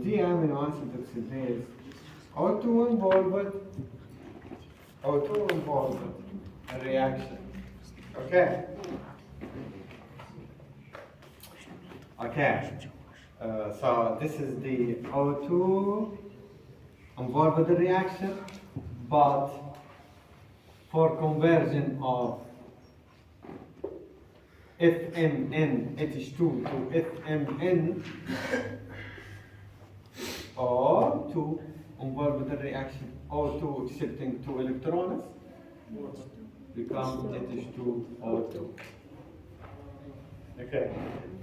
the amino acid oxidase O2 involved a reaction. Okay. Okay. So this is the O2 involved reaction, but for conversion of FMNH2 to FMN O2 involved the reaction O2 accepting 2 electrons become H2O2. Okay,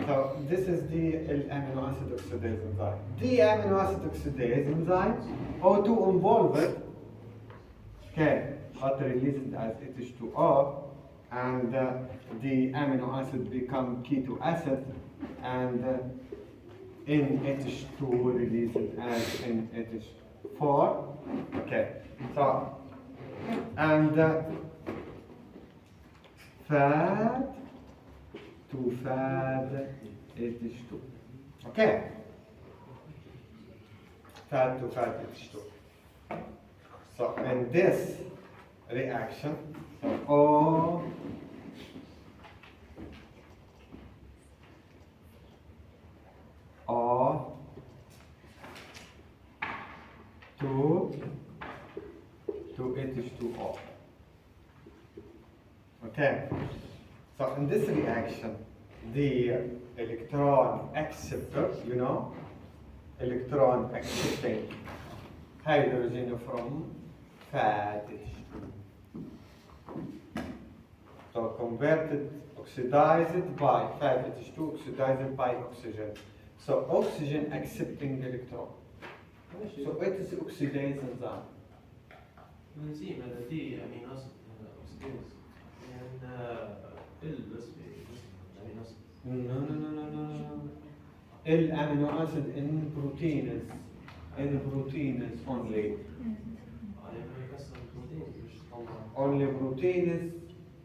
so this is the amino acid oxidase enzyme. The amino acid oxidase enzyme O2 involved, okay, but released as H2O, and the amino acid become keto acid, and NH2 released as NH4. Okay, so and fat to fat H2. Okay, fat to fat H2. So in this reaction, O to H2O. Okay, so in this reaction, the electron acceptor, electron accepting hydrogen from fat H2. So converted, oxidized by fat H2, oxidized by oxygen. So oxygen accepting electron. So it is oxidase enzyme. الانزيم هذا دي امينو اسيد اوكسيديز لان ال بس امينو اسيد No. L amino acid in proteins only. يعني يكسر البروتين مش طبعا Only proteins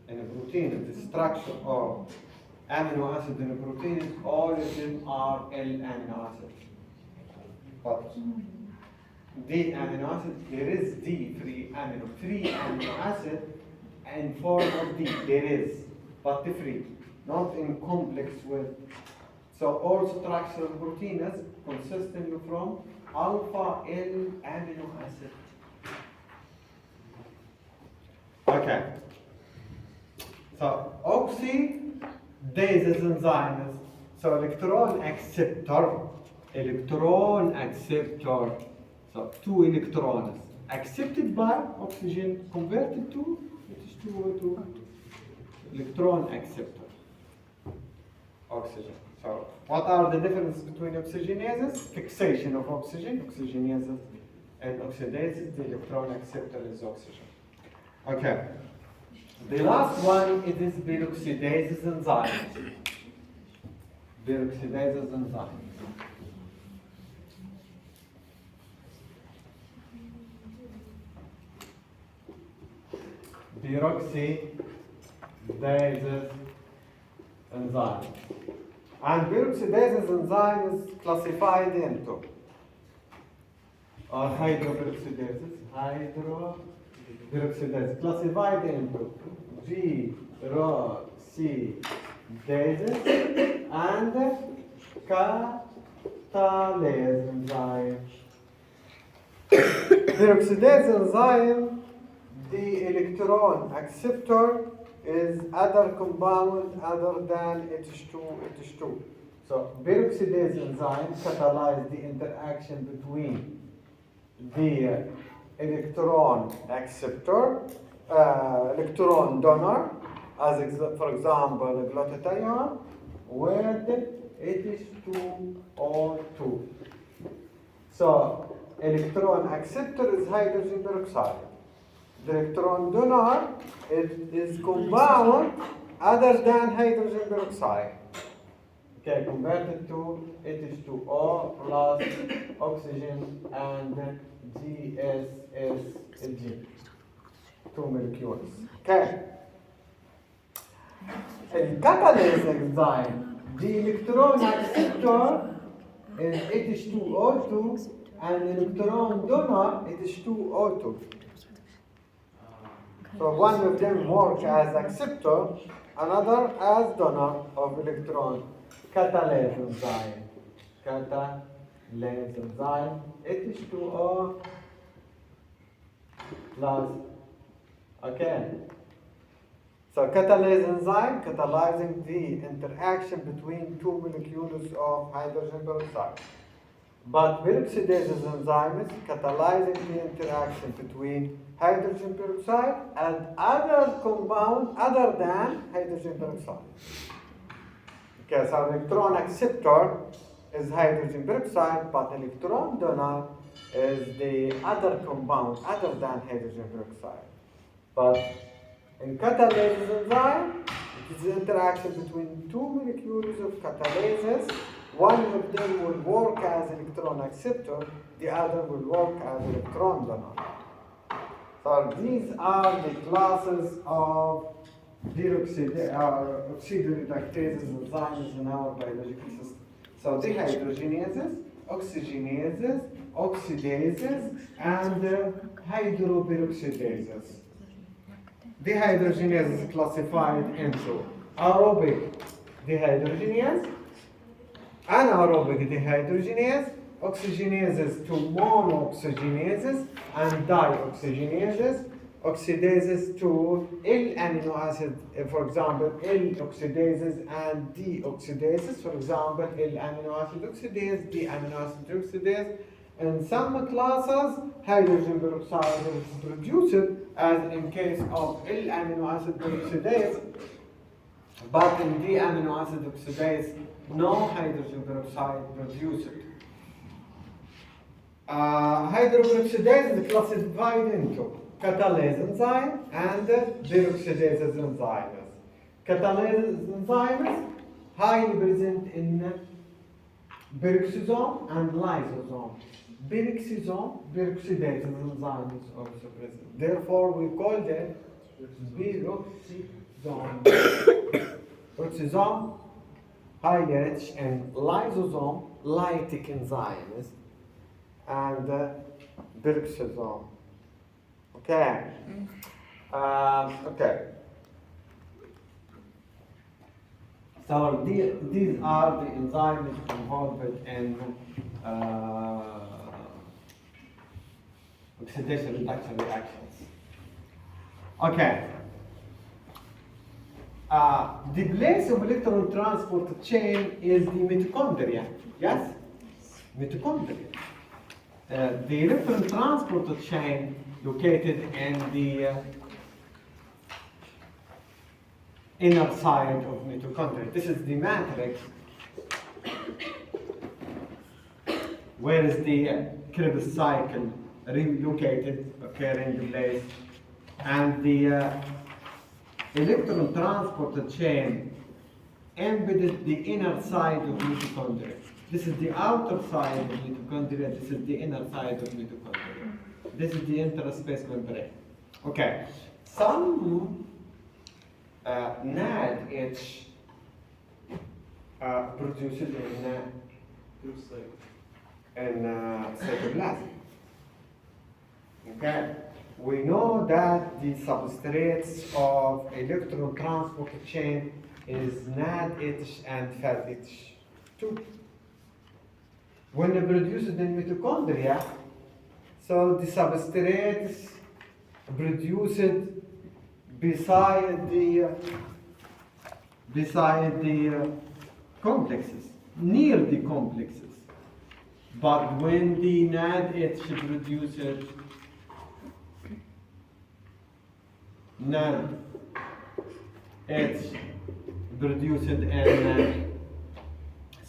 in protein. The structure of amino acid in proteins, all of them are L amino acid. But the amino acid, there is D free amino acid in form of D. There is, but free, not in complex with. So all structural proteins consisting from alpha L amino acid. Okay. So oxidase enzymes. So electron acceptor. So 2 electrons accepted by oxygen converted to H2O2. Electron acceptor. Oxygen. So what are the differences between oxygenases? Fixation of oxygenases, and oxidases. The electron acceptor is oxygen. Okay. The last one it is peroxidase enzymes. Peroxidase enzymes. Peroxidase enzyme. And peroxidase enzyme is classified into hydroperoxidase classified into peroxidase and catalase enzyme. Peroxidase enzyme, the electron acceptor is other compound other than H2. So peroxidase enzyme catalyze the interaction between the electron acceptor, electron donor, as for example glutathione, with H2O2. So electron acceptor is hydrogen peroxide. The electron donor is compound other than hydrogen peroxide. Okay, converted to H2O plus oxygen and GSSG, 2 molecules. Okay. The catalase enzyme, the electron acceptor is H2O2, and electron donor it is H2O2. So one of them works as acceptor, another as donor of electron. Catalase enzyme. Catalase enzyme. H2O plus. Okay. So catalase enzyme catalyzing the interaction between two molecules of hydrogen peroxide. But peroxidase enzyme is catalyzing the interaction between hydrogen peroxide and other compound other than hydrogen peroxide. Okay, so electron acceptor is hydrogen peroxide, but electron donor is the other compound other than hydrogen peroxide. But in catalase enzyme, it is the interaction between two molecules of catalases. One of them will work as electron acceptor, the other will work as electron donor. So these are the classes of oxidoreductases enzymes in our biological system. So dehydrogenases, oxygenases, oxidases, and hydroperoxidases. Dehydrogenase is classified into aerobic dehydrogenase, anaerobic dehydrogenase, oxygenases to monooxygenases and dioxygenases, oxidases to L-amino acid, for example, L-oxidases and deoxidases, for example, L-amino acid oxidase, D-amino acid oxidase. In some classes, hydrogen peroxide is produced, as in case of L-amino acid oxidase, but in D-amino acid oxidase, no hydrogen peroxide produced. Hydroperoxidase is classified into catalase enzyme and peroxidase enzymes. Catalase enzymes highly present in peroxisome and lysosome. Peroxidase enzyme is also present. Therefore, we call them peroxisome. Peroxisome highly rich in lysosome, lytic enzymes, and peroxisome. Okay. Okay. So these are the enzymes involved in oxidation reduction reactions. Okay. The place of electron transport chain is the mitochondria. Yes? Mitochondria. The electron transport chain located in the inner side of mitochondria. This is the matrix. Where is the Krebs cycle relocated, occurring place, and the electron transport chain embedded the inner side of mitochondria. This is the outer side of mitochondria. This is the inner side of mitochondria. This is the interspace membrane. Okay. Some NADH produced in cytoplasm. Okay. We know that the substrates of electron transport chain is NADH and FADH2. When produced in mitochondria, so the substrates produced beside the complexes, near the complexes. But when the NADH produced in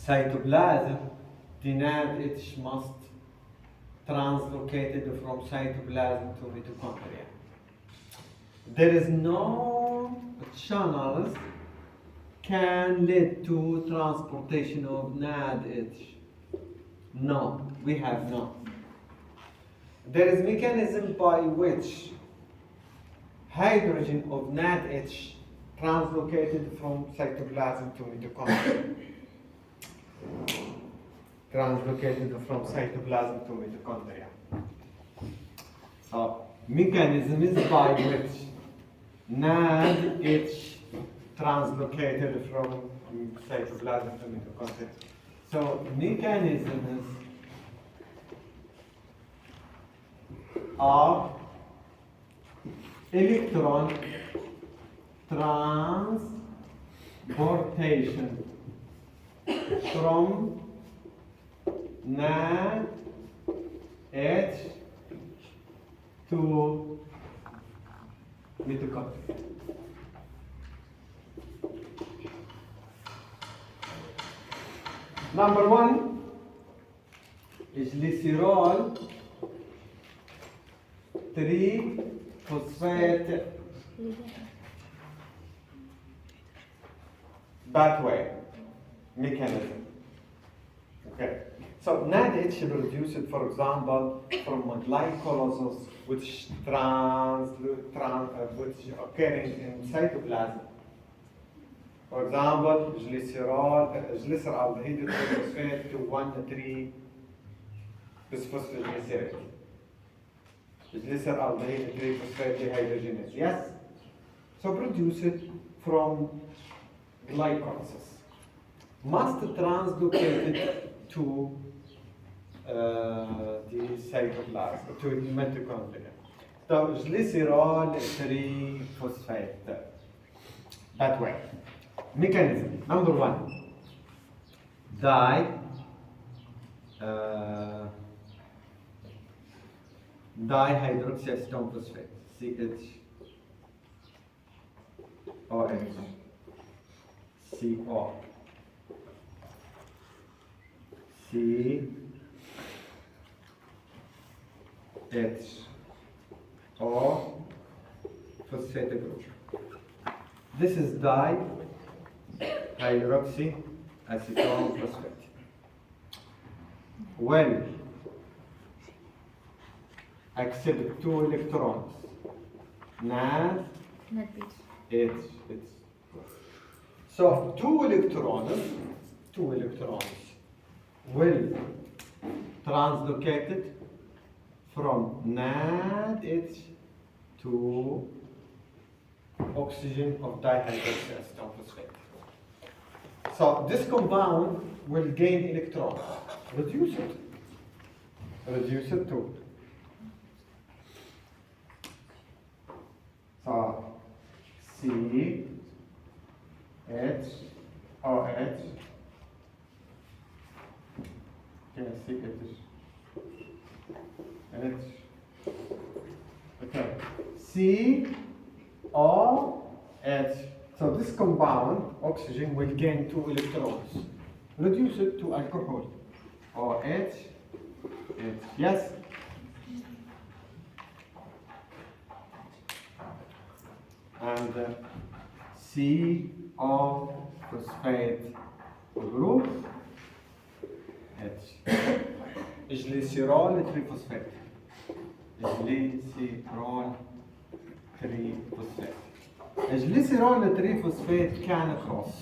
cytoplasm, the NADH must translocated from cytoplasm to mitochondria. There is no channels can lead to transportation of NADH. No, we have not. There is mechanism by which hydrogen of NADH translocated from cytoplasm to mitochondria. translocated from cytoplasm to mitochondria. So, mechanisms by which NADH translocated from cytoplasm to mitochondria. So, mechanisms are electron transportation from NADH to mitochondria. Number one is glycerol 3-phosphate pathway mechanism. Okay. So NADH is produced, for example, from glycolysis, which which occurring in cytoplasm. For example, glyceraldehyde triphosphate to 1,3-bisphosphoglycerate. Glyceraldehyde triphosphate dehydrogenase. Yes? So produced from glycolysis. Must translocate to the cytoplasm, to the mitochondria. So glycerol 3-phosphate. That way. Mechanism. Number one. Dihydroxyacetone phosphate. CHOH. CO. CHO phosphate group. This is dihydroxyacetone phosphate. When accept 2 electrons, NAD, it's so 2 electrons will translocated from NADH to oxygen of dihydroxyacetone phosphate. So this compound will gain electrons. Reduce it to. So CHOH. Can see it is. And it's okay. COH. So this compound, oxygen, will gain 2 electrons. Reduce it to alcohol. OH. Yes? And CO phosphate group. H. Glycerol 3-phosphate. Glycerol 3-phosphate. Glycerol 3-phosphate can cross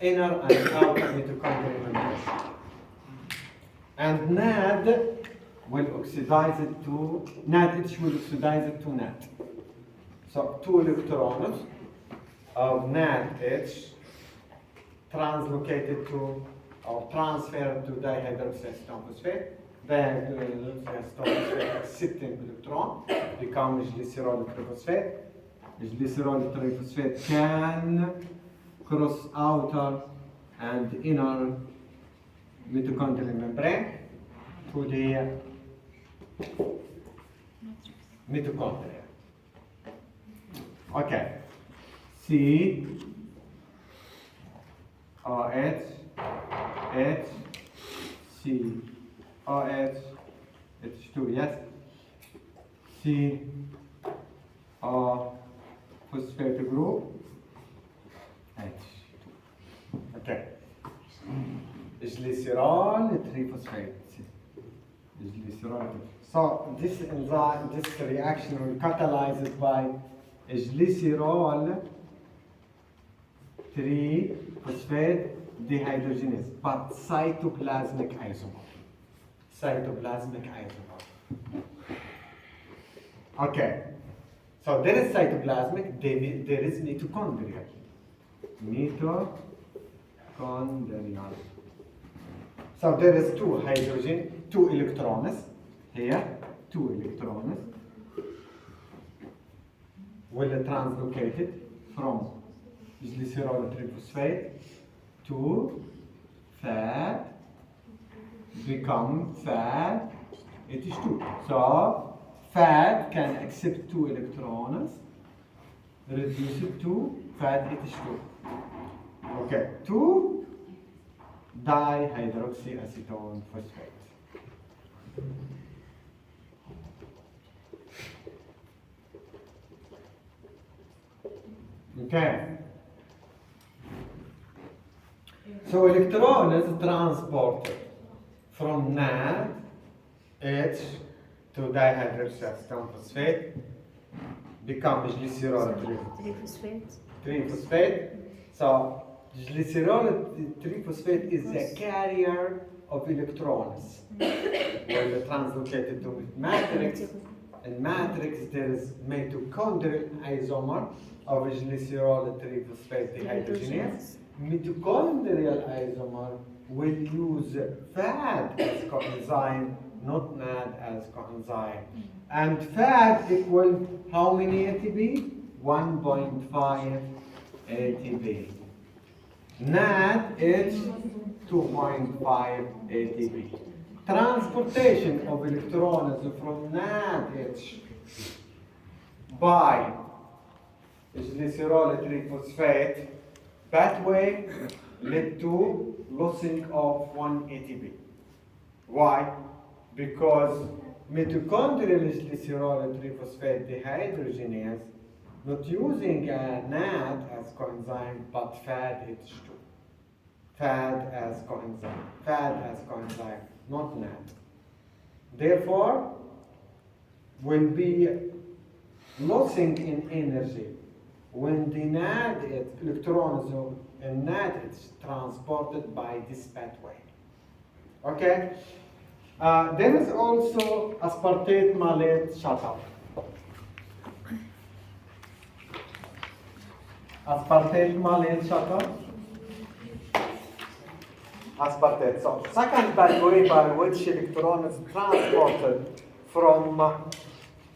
inner and outer mitochondrial membrane. And NAD will oxidize it to NADH will oxidize it to NAD. So 2 electrons of NADH translocated to or transferred to dihydroxyacetone phosphate. Dihydroxyacetone phosphate accepting electron becomes glycerol 3-phosphate. Glycerol 3-phosphate can cross outer and inner mitochondrial membrane to the mitochondria. Okay. COH, COH, H2, yes? CO phosphate group, H2. Okay. Glycerol 3-phosphate. Glycerol. So this enzyme, this reaction will catalyze it by glycerol 3-phosphate dehydrogenase, but cytoplasmic isomer. Cytoplasmic isomer. Okay. So there is cytoplasmic, there is mitochondrial. Mitochondrial. So there is two electrons here, two electrons will translocated from glycerol triphosphate to fat, become fat H2. So fat can accept two electrons, reduce it to fat H2. Okay, 2 dihydroxyacetone phosphate. Okay. So electron is transported from NADH to dihydroxyacetone phosphate, becomes glycerol triphosphate. So glycerol triphosphate is a carrier of electrons. When translocated to matrix, in matrix there is mitochondrial isomer of glycerol triphosphate dehydrogenase. Mitochondrial isomer will use fat as coenzyme, not NAD as coenzyme. And fat equal how many ATP? 1.5 ATP. NAD is 2.5 ATP. Transportation of electrons from NADH by glycerol triphosphate pathway led to losing of 1 ATP. Why? Because mitochondrial glycerol triphosphate dehydrogenase not using NAD as coenzyme but fat H2. Fat as coenzyme, not NAD. Therefore, will be losing in energy when the NAD electrons in NAD is transported by this pathway. Okay? There is also aspartate malate shuttle. Aspartate malate shuttle. Aspartate. So, second pathway by which electron is transported from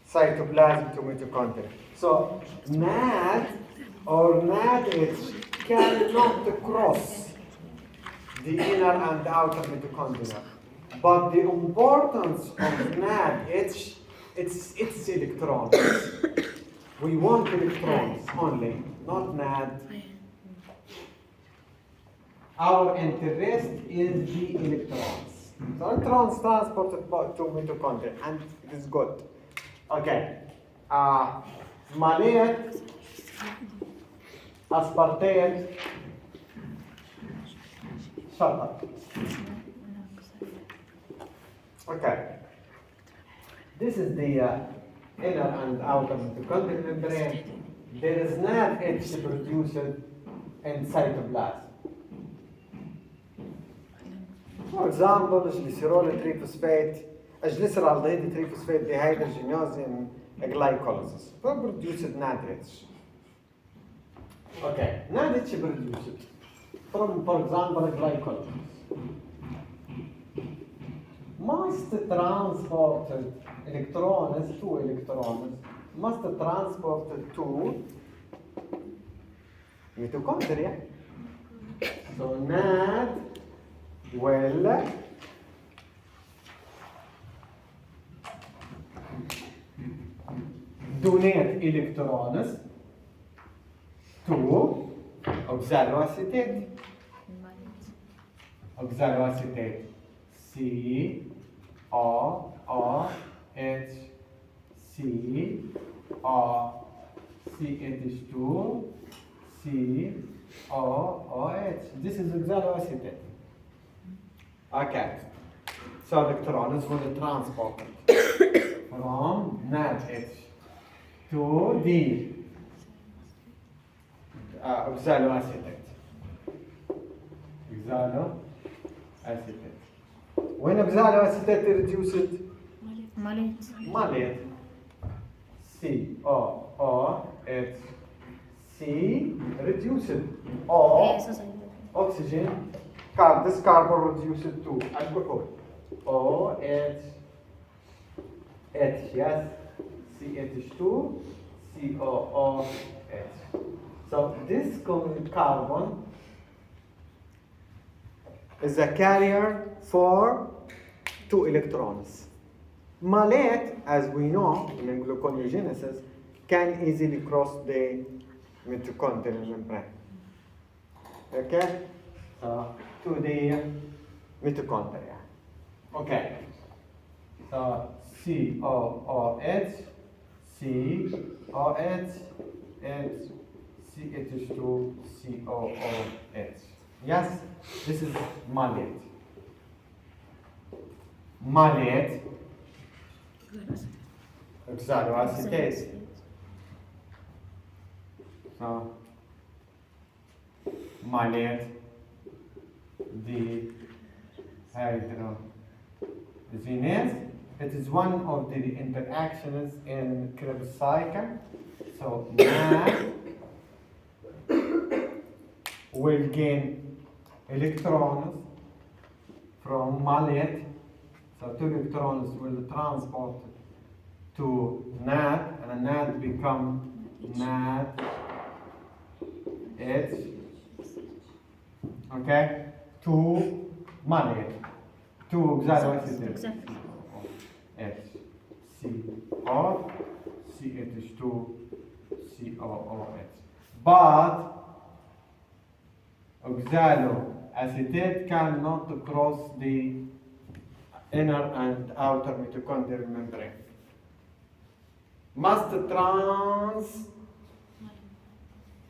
cytoplasm to mitochondria. So, NAD or NADH cannot cross the inner and outer mitochondria. But the importance of NADH, it's electrons. We want electrons only, not NAD. Our interest is the electrons. So electrons transported to mitochondria, and it is good. Okay. Malate, aspartate, shuttle. Okay. This is the inner and outer mitochondrial membrane. There is NADH produced in cytoplasm. For example, glycerol triphosphate, glyceraldehyde triphosphate dehydrogenase in glycolysis. What produces NADH? Okay, NADH produced from, for example, glycolysis. Must transport electrons, two electrons, must transport to mitochondria. So NAD will donate electrons to oxaloacetate. Oxaloacetate. COOH, CH2, COOH. This is oxaloacetate. Okay. So electrons will be transported from NADH to the oxaloacetate. oxaloacetate. When oxaloacetate reduced ماليت malate, COOH, reduced O, oxygen, this carbon reduced to alcohol. OH, yes, CH2, COOH. So this carbon is a carrier for 2 electrons. Malate, as we know in gluconeogenesis, can easily cross the mitochondrial membrane. Okay? So, to the mitochondria. Okay. So, COOH, COH, CH2, COOH. Yes, this is malate. Malate, oxaloacetate. So, malate, dehydrogenase. It is one of the interactions in Krebs cycle. So, NAD will gain electrons from malate. So 2 electrons will transport to NAD, and NAD become NADH, okay, to malate, to oxaloacetate. H, CO, CH2, COOH. But oxaloacetate cannot cross the inner and outer mitochondrial membrane. Must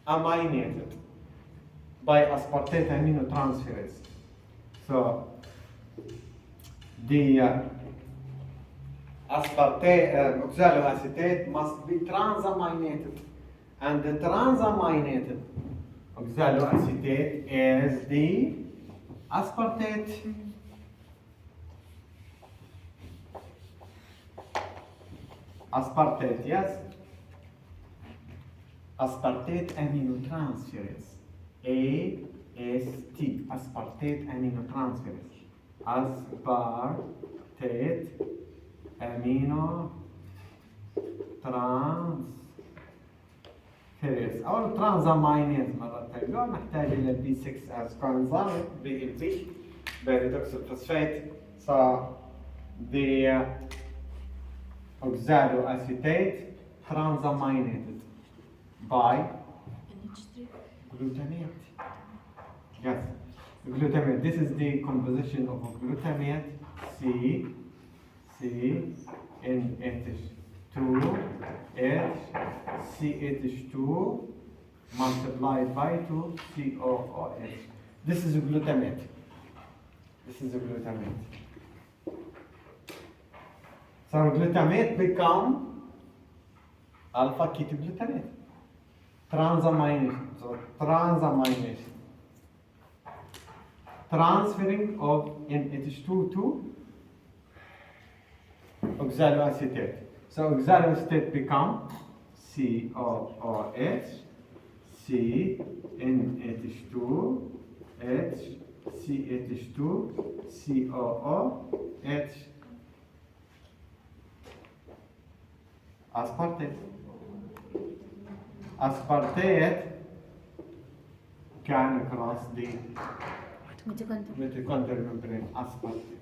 transaminated by aspartate aminotransferase. So the oxaloacetate must be transaminated, and the transaminated oxaloacetate is the aspartate. Aspartate, yes. Aspartate aminotransferase. AST, aspartate aminotransferase. Aspartate aminotransferase أو transaminase مرة ثانية. نحتاج إلى B6 as coenzyme BLP beta-hydroxyl phosphate. So the oxaloacetate transaminated by glutamate. Yes, glutamate. This is the composition of glutamate. CNH2, CH2 multiplied by 2, COOH. This is glutamate. So glutamate become alpha ketoglutamate. Transamination. So transamination. Transferring of NH2 to oxaloacetate. So oxaloacetate become COOH, CNH2, CH2, COOH, aspartate. Aspartate can cross the mitochondrial membrane. Aspartate.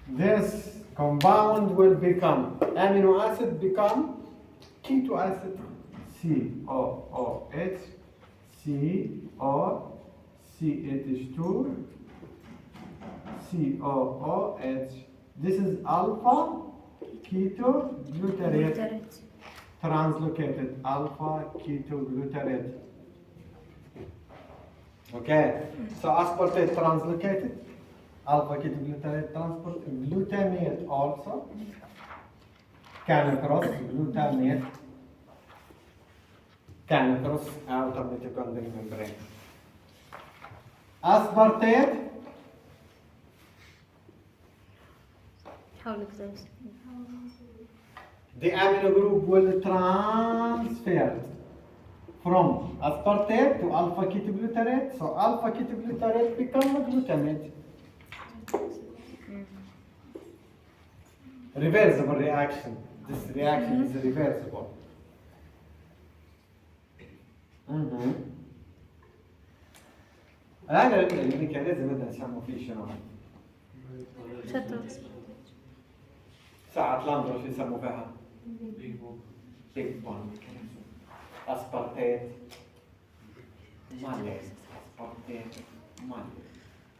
This compound will become amino acid, become keto acid. COOH, CH2, COOH. This is alpha ketoglutarate. Translocated alpha ketoglutarate. Okay, so aspartate translocated, alpha ketoglutarate transport, glutamate also can cross glutamate, can cross outer mitochondrial membrane. aspartate حاول كذا. the amino group will transfer from aspartate to alpha ketoglutarate. So alpha ketoglutarate become glutamate. Reversible reaction. This reaction is reversible. هذا الميكانيزم اللي نسموه فيه شنو؟ شتوت. ساعة لاندرو شو يسموا فيها؟ بيج بوم. بيج بون ميكانيزم. اسبارتيت ماليت اسبارتيت ماليت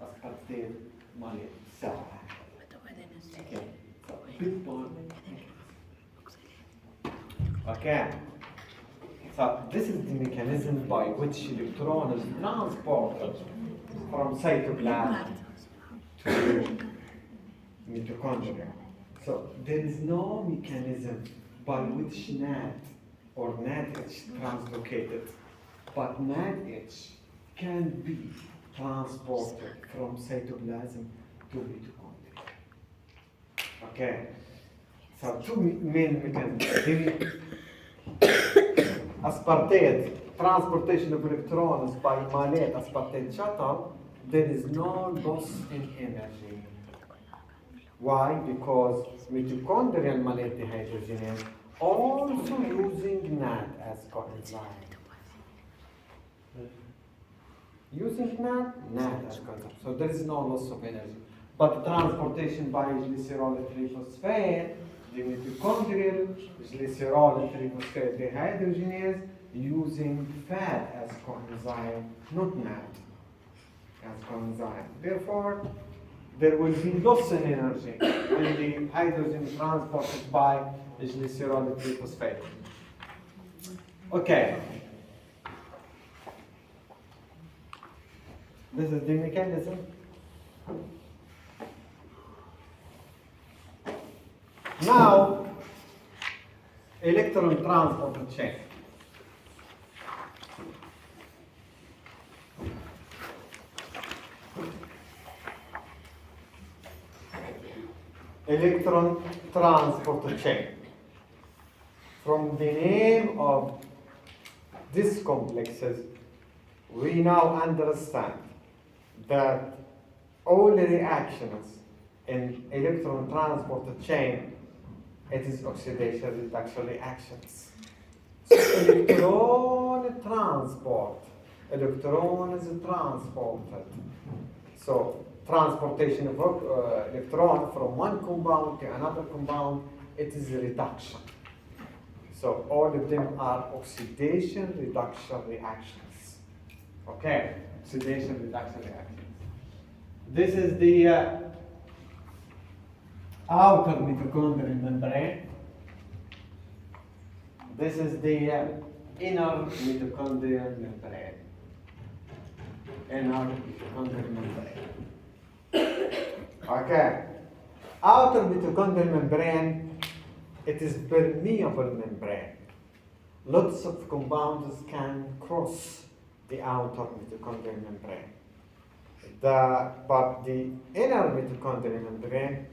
اسبارتيت ماليت ساعة. Okay. So big bond. Okay. So this is the mechanism by which electron is transported from cytoplasm to mitochondria. So there is no mechanism by which NAD or NADH translocated, but NADH can be transported from cytoplasm to mitochondria. Okay. So two main mechanisms. Aspartate, transportation of electrons by malate aspartate shuttle, there is no loss in energy. Why? Because mitochondrial malate dehydrogenase also using NAD as coenzyme. Using NAD as coenzyme. So there is no loss of energy. But transportation by glycerol triphosphate, the mitochondrial glycerol triphosphate dehydrogenase using fat as coenzyme, not NAD as coenzyme. Therefore, there will be loss in energy when the hydrogen is transported by glycerol triphosphate. Okay. This is the mechanism. Now, electron transport chain. Electron transport chain. From the name of these complexes, we now understand that all reactions in electron transport chain, it is oxidation reduction reactions. So electron is transported. So transportation of electron from one compound to another compound, it is a reduction. So all of them are oxidation reduction reactions. Okay, oxidation reduction reactions. This is the outer mitochondrial membrane. This is the inner mitochondrial membrane. Inner mitochondrial membrane. Okay. Outer mitochondrial membrane, it is permeable membrane. Lots of compounds can cross the outer mitochondrial membrane. But the inner mitochondrial membrane,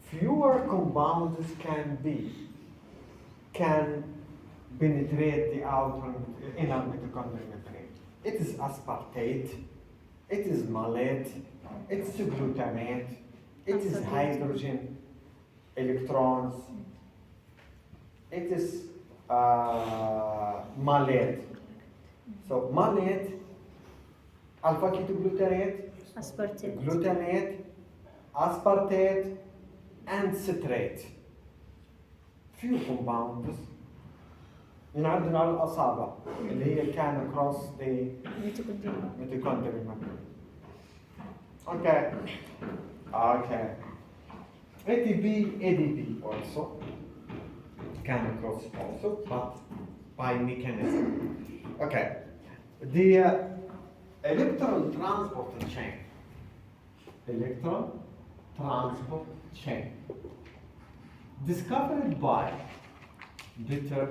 fewer compounds can penetrate the outer inner mitochondrial membrane. It is aspartate, it is malate, it's glutamate, it is hydrogen, electrons, it is malate. So malate, alpha ketoglutarate, Aspartate. glutamate, aspartate, and citrate. Few compounds نعدنا على الأصابع اللي هي كان across the mitochondrial membrane. Okay. Okay. ATP, ADP also can cross also, but by mechanism. Okay. The electron transport chain. Electron transport chain. Discovered by Peter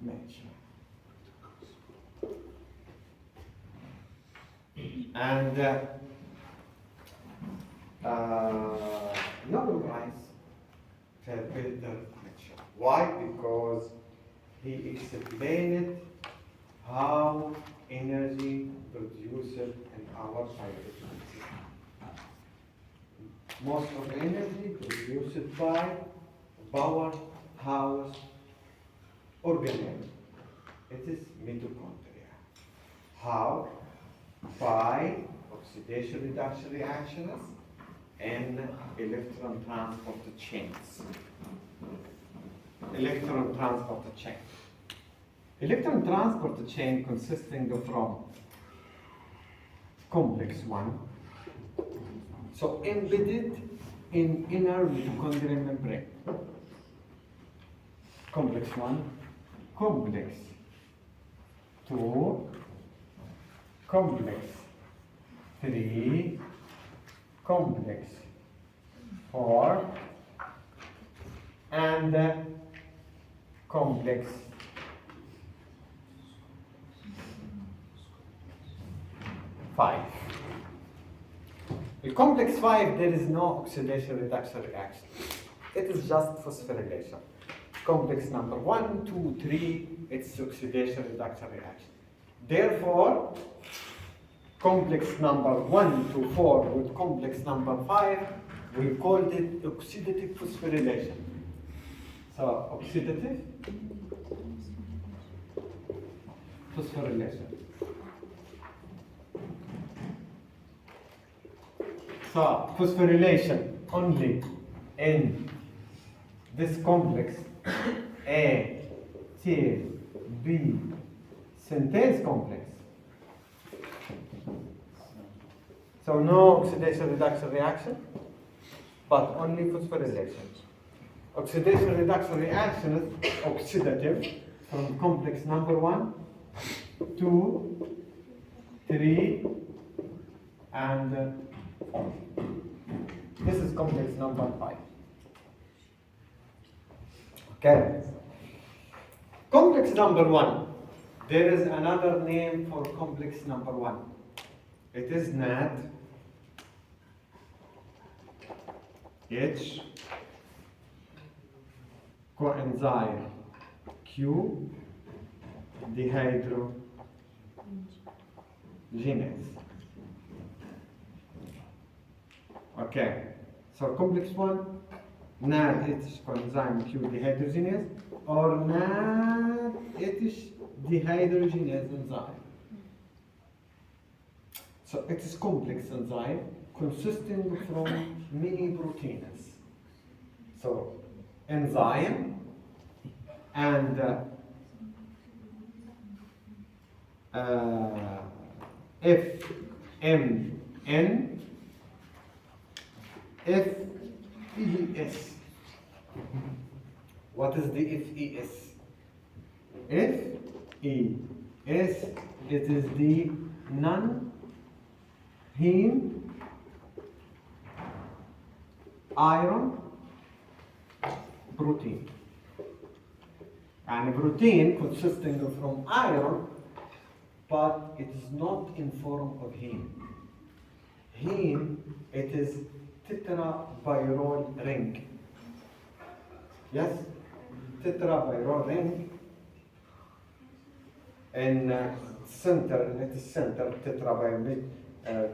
Meitner. And Nobel Prize for better lecture. Why? Because he explained how energy produced in our biology. Most of the energy produced by powerhouse organism. It is mitochondria. How? By oxidation reduction reactions and electron transport chains. Electron transport chain. Electron transport chain consisting from complex 1, so embedded in inner mitochondrial membrane. Complex 1, complex 2, complex 3, complex 4, and complex 5. In complex 5, there is no oxidation reduction reaction. It is just phosphorylation. Complex number 1, 2, 3, it's oxidation reduction reaction. Therefore, complex number 1 to 4 with complex number 5, we called it oxidative phosphorylation. So, oxidative phosphorylation. So, phosphorylation only in this complex A, T, B, synthase complex. So no oxidation reduction reaction, but only phosphorylation. Oxidation reduction reaction is oxidative from complex number 1, 2, 3, and this is complex number 5. Okay. Complex number 1. There is another name for complex number 1. It is NAD H coenzyme Q dehydrogenase. Okay, so complex 1, NADH coenzyme Q dehydrogenase, or NADH dehydrogenase enzyme. So it is complex enzyme consisting from many proteins. So enzyme and FMN FES. What is the FES? FES, it is the non-heme iron protein. And a protein consisting from iron, but it is not in form of heme. Heme, it is tetrabirol ring. Yes? Tetrabirol ring. In center, it is center tetrabirol.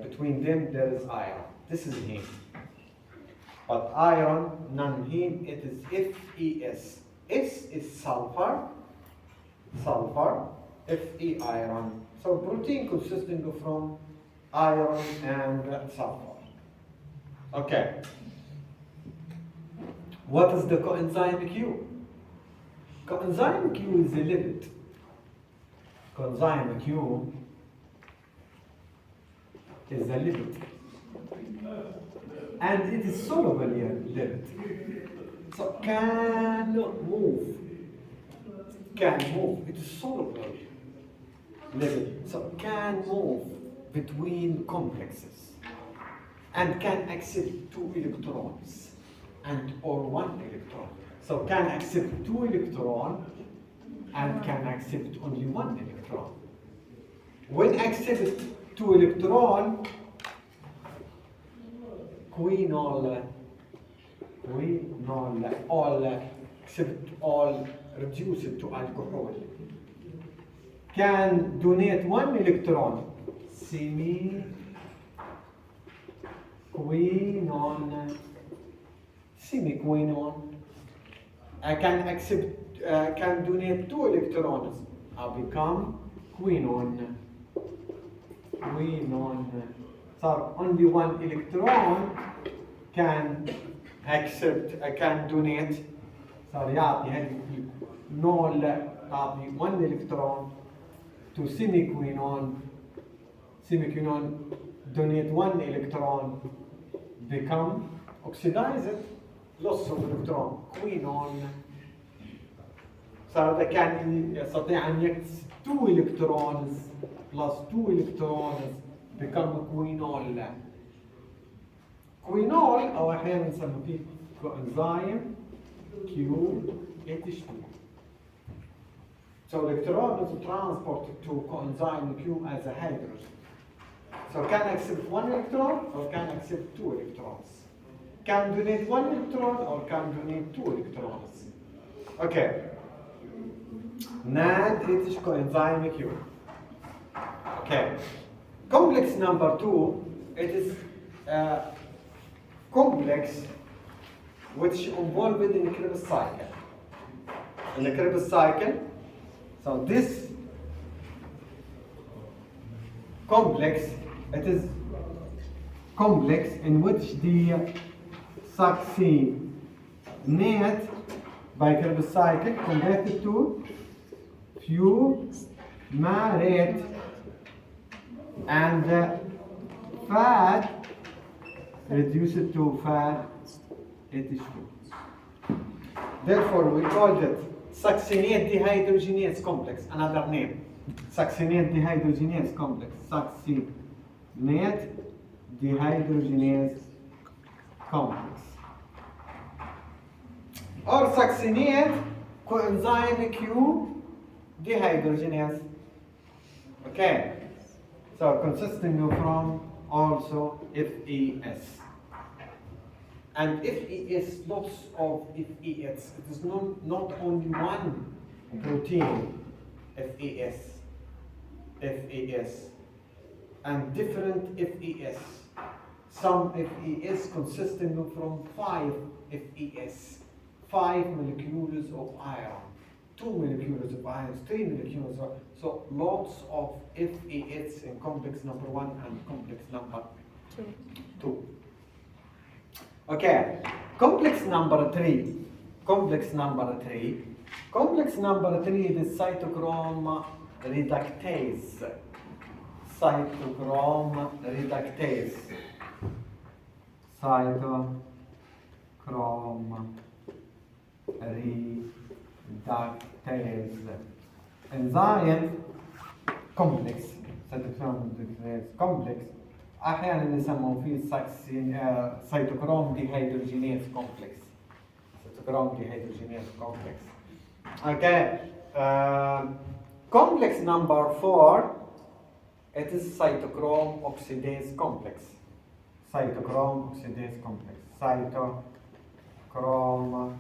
Between them there is iron. This is heme. But iron, non-heme, it is FES. S is sulfur, Fe iron. So protein consisting from iron and sulfur. Okay. What is the coenzyme Q? Coenzyme Q is a lipid. Coenzyme Q is a lipid. And it is soluble in lipid. So cannot move. Can move. It is soluble lipid. So can move between complexes and can accept 2 electrons and or 1 electron. So can accept 2 electrons and can accept only 1 electron. When accept 2 electron, quinol, all except all reduced to alcohol, can donate 1 electron, semiquinone, can donate 2 electrons, become quinone. So only 1 electron can donate. صار يعطي هذه نول تعطي 1 electron to semiquinone donate 1 electron, become oxidized, loss of electron, quinone. صار هذا كان يستطيع أن يكتسب 2 electrons plus 2 electrons become quinol. quinol أو أحيانا نسميه فيه coenzyme Q82. So electron is transported to coenzyme Q as a hydrogen. So can accept 1 electron or can accept 2 electrons. Can donate 1 electron or can donate 2 electrons. Okay. NAD is coenzyme Q. Okay. Complex number 2, it is a complex which involved in the Krebs cycle. In the Krebs cycle, so this complex, it is complex in which the succinate by Krebs cycle converted to fumarate and the fat reduced to fat 82. Therefore, we call it succinate dehydrogenase complex, another name. Succinate dehydrogenase complex. Succinate dehydrogenase complex. Or succinate coenzyme Q dehydrogenase. Okay. So consisting from also FES. And FES, lots of FES. It is not only one protein, FES, and different FES. Some FES consisting from 5 FES, 5 molecules of iron, 2 molecules of iron, 3 molecules of, so lots of FES in complex number 1 and complex number 2. Okay, complex number 3 is cytochrome reductase. Cytochrome reductase enzyme complex. cytochrome reductase complex أحيانا يسمون فيه cytochrome dehydrogenase complex. Cytochrome dehydrogenase complex. Okay. Complex number 4, it is cytochrome oxidase complex. Cytochrome oxidase complex. Cytochrome